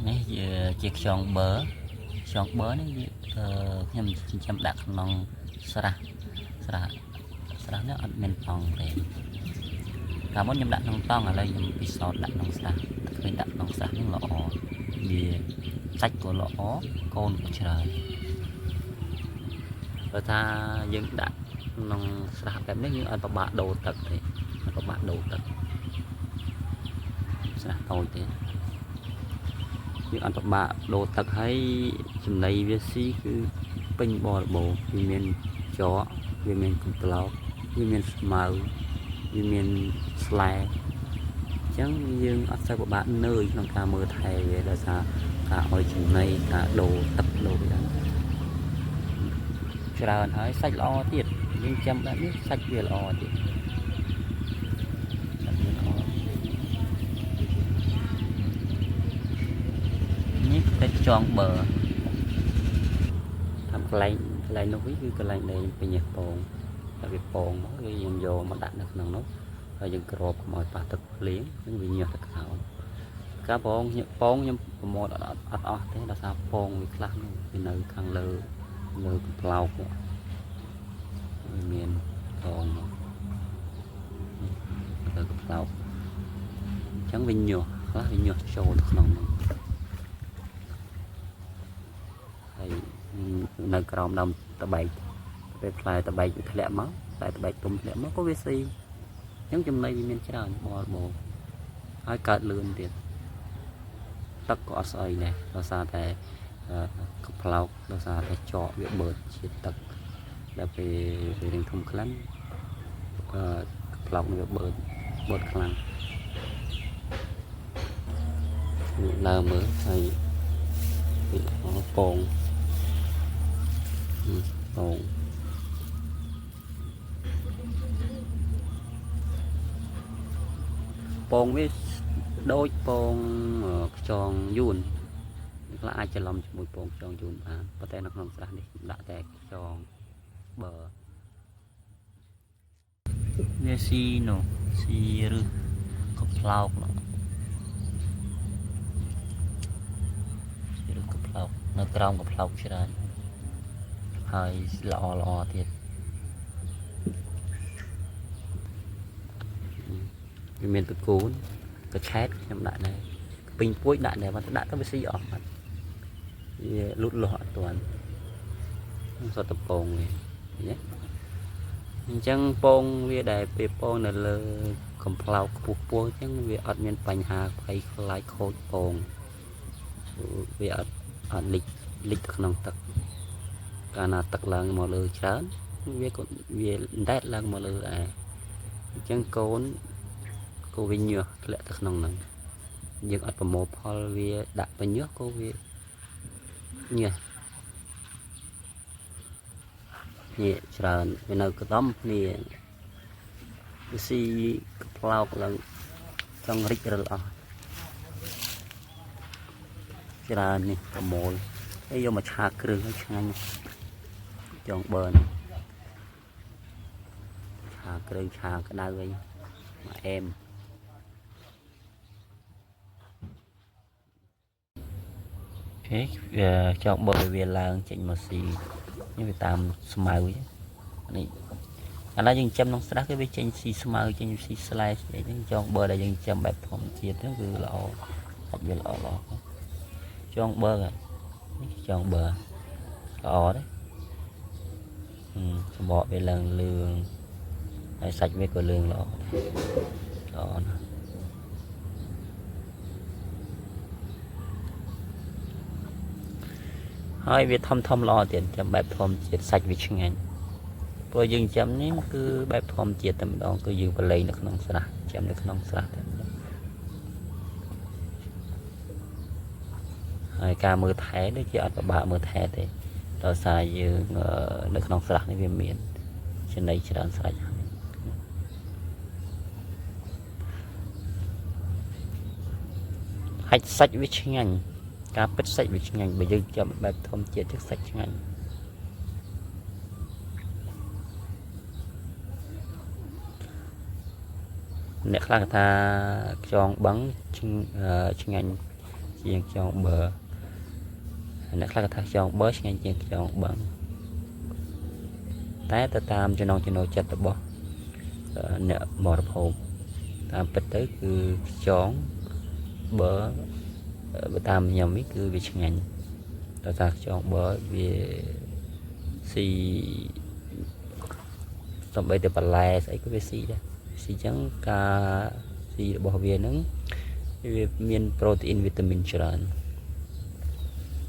នេះជាខ្យងបឺនេះខ្ញុំចាំដាក់ក្នុងស្រះនេះអត់មានតង់ទេកាលមុនខ្ញុំដាក់ក្នុងតង់ឥឡូវខ្ញុំពិសោធន៍ដាក់ក្នុងស្រះឃើញដាក់ក្នុងស្រះនេះល្អវាសាច់ក៏ល្អកូនក៏ច្រើនបើថាយើងដាក់ក្នុងស្រះបែបនេះយើងអត់ពិបាកដូរទឹកទេស្រះតូចទេយើងអត់ពិបាកដូរទឹកហើយចំណីវាស៊ីគឺពេញបរិបូរណ៍វាមានចកវាមានកំប្លោកវាមានស្មៅវាមានស្លែអញ្ចឹងយើងអត់សូវពិបាកនឿយក្នុងការមើលថែវាដោយសារការឲ្យចំណីការដូរទឹកដូរវាច្រើនហើយសាច់ល្អទៀតយើងចាំបែបនេះសាច់វាល្អទៀតនេះតែខ្យងបឺថាកន្លែងនោះវិញគឺកន្លែងដែលពេញពងតែវាពងមកយើងយកមកដាក់នៅក្នុងនោះហើយយើងក្របកុំឲ្យប៉ះទឹកភ្លៀងនឹងវាញាស់ទឹកខោការពងខ្ញុំប្រមូលអត់អស់ទេដោយសារពងវាខ្លះវានៅខាងលើកំប្លោកវាមានពងលើកំប្លោកអញ្ចឹងវាញាស់ខ្លះវាញាស់ចូលទៅក្នុងនោះហើយនៅក្រោមដើមតបែកពេលផ្លែតបែកវាធ្លាក់មកផ្លែតបែកទុំធ្លាក់មកក៏វាស៊ីអញ្ចឹងចំណីវាមានច្រើនបរិបូរណ៍ហើយកើតលឿនទៀតទឹកក៏អត់ស្អីដែរដោយសារតែកំប្លោកដោយសារតែចកវាបឺតជាតិទឹកដល់ពេលវារៀងធំខ្លាំងកំប្លោកវាបឺតខ្លាំងដើរមើលហើយពងវាដូចពងខ្យងយួនខ្លះអាចច្រឡំជាមួយពងខ្យងយួនបានប៉ុន្តែនៅក្នុងស្រះនេះដាក់តែខ្យងបឺវាស៊ីឬកំប្លោកនៅក្រោមកំប្លោកច្រើនហើយល្អទៀតវាមានតកូនកឆែតខ្ញុំដាក់ដែរពេញពួយដាក់ដែរបើដាក់ទៅវាស៊ីអស់បាត់វាលូតលាស់អត់ទាន់សតពងនេះណាអញ្ចឹងពងវាដែលពេលពងនៅលើកំប្លោកខ្ពស់អញ្ចឹងវាអត់មានបញ្ហាភ័យខ្លាចខូចពងវាអត់លិចក្នុងទឹកកាលណាទឹកឡើងមកលើច្រើនវាដែតឡើងមកលើដែរអញ្ចឹងកូនវាញាស់ធ្លាក់ទៅក្នុងហ្នឹងយើងអត់ប្រមូលផលវាដាក់ទៅញាស់ក៏វាញាស់នេះច្រើនវានៅកដំគ្នាវាស៊ីកំប្លោកឡើងចង់រិចរិលអស់ច្រើននេះប្រមូលហើយយកមកឆាគ្រឿងឲ្យឆ្ងាញ់ចង់បឺឆាគ្រឿងឆាក្តៅវិញមកអែមអូខេចង់បឺវាឡើងចេញមកស៊ីនេះវាតាមស្មៅនេះឥឡូវយើងចាំក្នុងស្រះគឺវាចេញស៊ីស្មៅចេញស៊ីស្លែអីហ្នឹងចង់បឺដែលយើងចាំបែបធម្មជាតិហ្នឹងគឺល្អសាច់វាល្អចង់បឺនេះចង់បឺល្អđấyសម្បកវាឡើងលឿងហើយសាច់វាក៏លឿងល្អណាស់ហើយវាធំល្អទៀតចាំបែបធម្មជាតិសាច់វាឆ្ងាញ់ព្រោះយើងចាំនេះគឺបែបធម្មជាតិតែម្ដងគឺយើងបលែងនៅក្នុងស្រះចាំនៅក្នុងស្រះតែម្ដងហើយការមើលថែដូចជាអត់ពិបាកមើលថែទេដោយសារយើងនៅក្នុងស្រះនេះវាមានចំណីច្រើនស្រេចហើយសាច់វាឆ្ងាញ់ការពិតសាច់វាឆ្ងាញ់បើយើងចាំបែបធម្មជាតិទឹកសាច់ឆ្ងាញ់អ្នកខ្លះថាខ្យងបឹងឆ្ងាញ់ ជាងខ្យងបឺអ្នកខ្លះក៏ថាខ្យងបឺឆ្ងាញ់ជាងខ្យងបឹងតែទៅតាមចំណងចំណូលចិត្តរបស់អ្នកបរិភោគតាមពិតទៅគឺខ្យងបឺបើតាមខ្ញុំនេះគឺវាឆ្ងាញ់ដោយសារខ្យងបឺវាស៊ីសំបីតែបន្លែស្អីក៏វាស៊ីដែរស៊ីចឹងការស៊ីរបស់វាហ្នឹងវាមានប្រូតេអ៊ីនវីតាមីនច្រើន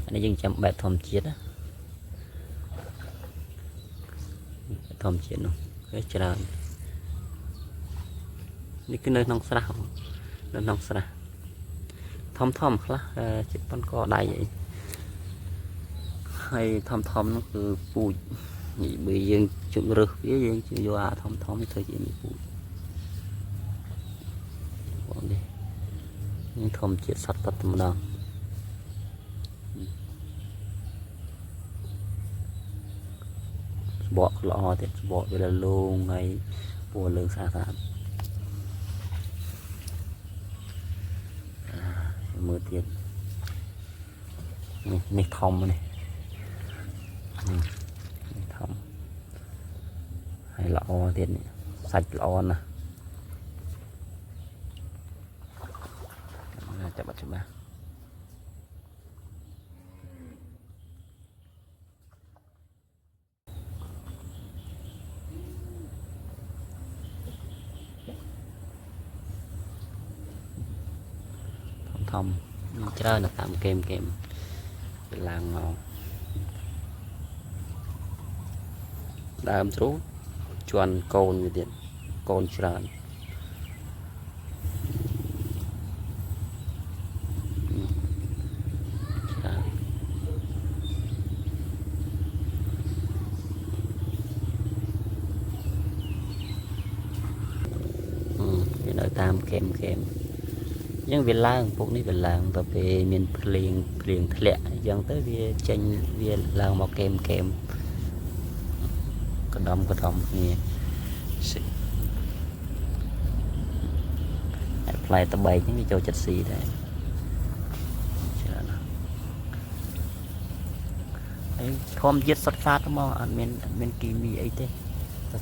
អានេះយើងចាំបែបធម្មជាតិណាធម្មជាតិនោះវាច្រើននេះគឺនៅក្នុងស្រះនៅក្នុងស្រះធំខ្លះចិត្តប៉ុនកដៃអីហើយធំនោះគឺពូជនេះបើយើងជិះរើសវាយើងយកអាធំនេះធ្វើជានេះពូជបងនេះធម្មជាតិសត្វតតម្ដងស្បកល្អទៀតស្បកវាលងហើយពណ៌លឿងស្អាតមើលទៀតនេះធំនេះធំហើយល្អទៀតនេះសាច់ល្អណាស់ចាប់បាត់ច្បាស់ធំច្រើនតាមហ្គេមឡើងមកដើមជ្រូកជន់កូនវាទៀតកូនច្រើនវានៅតាមហ្គេមយើងវាឡើងពួកនេះវាឡើងទៅពេលមានភ្លៀងធ្លាក់អញ្ចឹងទៅវាចេញវាឡើងមកហ្គេមកដំគ្នាផ្លែតបែកហ្នឹងវាចូលចិត្តស៊ីដែរច្រើនណាស់ហើយធម្មជាតិសុទ្ធសាធហ្មងអត់មានគីមីអីទេ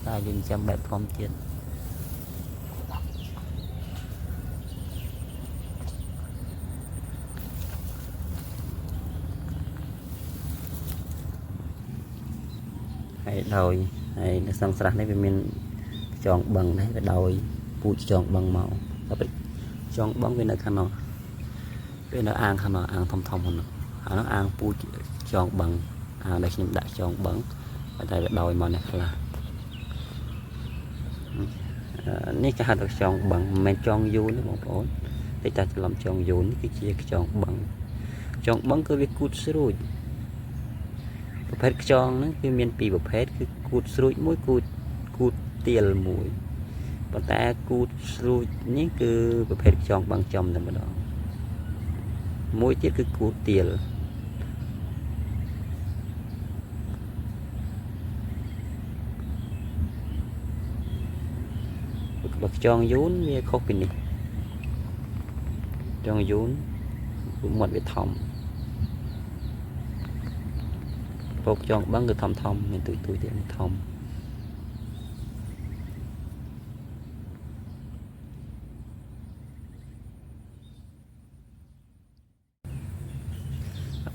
តែយើងចាំបែបធម្មជាតិហើយនៅក្នុងស្រះនេះវាមានខ្យងបឹងដែរវាដោយពូជខ្យងបឹងមកតែខ្យងបឹងវានៅខាងនោះវានៅអាងខាងនោះអាងធំហ្នឹងអានោះអាងពូជខ្យងបឹងអាងដែលខ្ញុំដាក់ខ្យងបឹងតែវាដោយមកនេះខ្លះនេះគេហៅថាខ្យងបឹងមិនមែនខ្យងយូនទេបងប្អូនតែច្រឡំខ្យងយូននេះគឺជាខ្យងបឹងគឺវាគូតស្រួយប្រភេទខ្យងហ្នឹងគឺមានពីរប្រភេទគឺគូតស្រួចមួយគូតទៀលមួយប៉ុន្តែគូតស្រួចនេះគឺប្រភេទខ្យងបឹងចំតែម្ដងមួយទៀតគឺគូតទៀលបើខ្យងយូនវាខុសពីនេះខ្យងយូនមាត់វាធំពកខ្យងបឹងគឺធំមានទួយទៀតធំ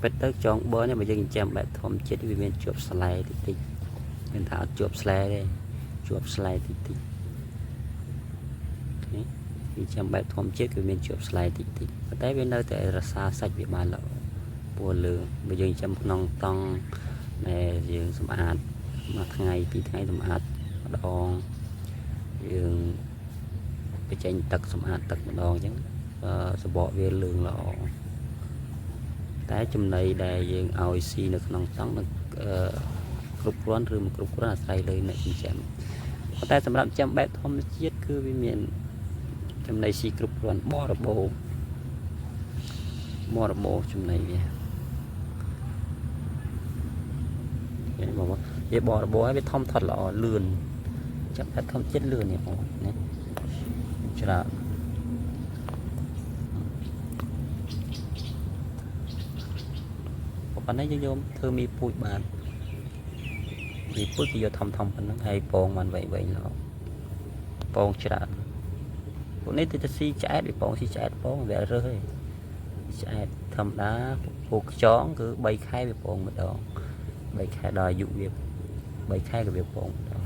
ពិតទៅខ្យងបឹងនេះបើយើងចាំបែបធម្មជាតិវាមានជាប់ស្លែតិចមានថាអត់ជាប់ស្លែទេជាប់ស្លែតិចវាចាំបែបធម្មជាតិគឺមានជាប់ស្លែតិចប៉ុន្តែវានៅតែរក្សាសាច់វាបានល្អពណ៌លឿងបើយើងចាំក្នុងតង់ដែលយើងសម្អាតមួយថ្ងៃពីរថ្ងៃសម្អាតម្ដងយើងបញ្ចេញទឹកសម្អាតទឹកម្ដងអញ្ចឹងសបកវាលឿងល្អតែចំណីដែលយើងឲ្យស៊ីនៅក្នុងតង់នឹងគ្រប់គ្រាន់ឬមិនគ្រប់គ្រាន់អាស្រ័យលើអ្នកចិញ្ចឹមប៉ុន្តែសម្រាប់ចាំបែបធម្មជាតិគឺវាមានចំណីស៊ីគ្រប់គ្រាន់បរិបូរចំណីវាบอกว่าវាបរិបូរឲ្យវាធំធាត់ល្អលឿនចាំតែធម្មជាតិលឿននេះបងណាច្រើន ប៉ុន្តែយើងយកធ្វើមីពូជបានមីពូជគេយកធំប៉ុណ្ណឹងហើយពងបានវែងល្អពងច្រើនពួកនេះទៅស៊ីឆ្អែតវាពងស៊ីឆ្អែតពងវារើសឯងឆ្អែតធម្មតាពូខ្យងគឺ3ខែវាពងម្ដង3ខែដល់អាយុវា3ខែក៏វាពងម្ដង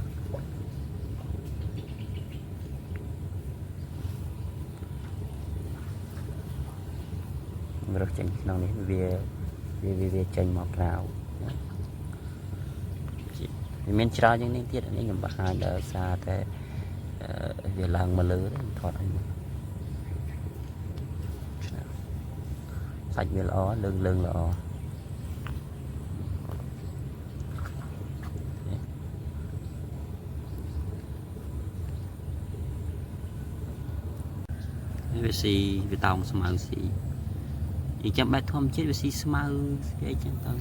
រើសចេញក្នុងនេះវាចេញមកក្រៅវាមានច្រើនជាងនេះទៀតនេះខ្ញុំបង្ហាញដោយសារតែវាឡើងមកលើថតឲ្យមើលសាច់វាល្អលឿងល្អវាស៊ីវាតោងស្មៅស៊ី ចាំបែបធម្មជាតិវាស៊ីស្មៅស្អីចឹងទៅ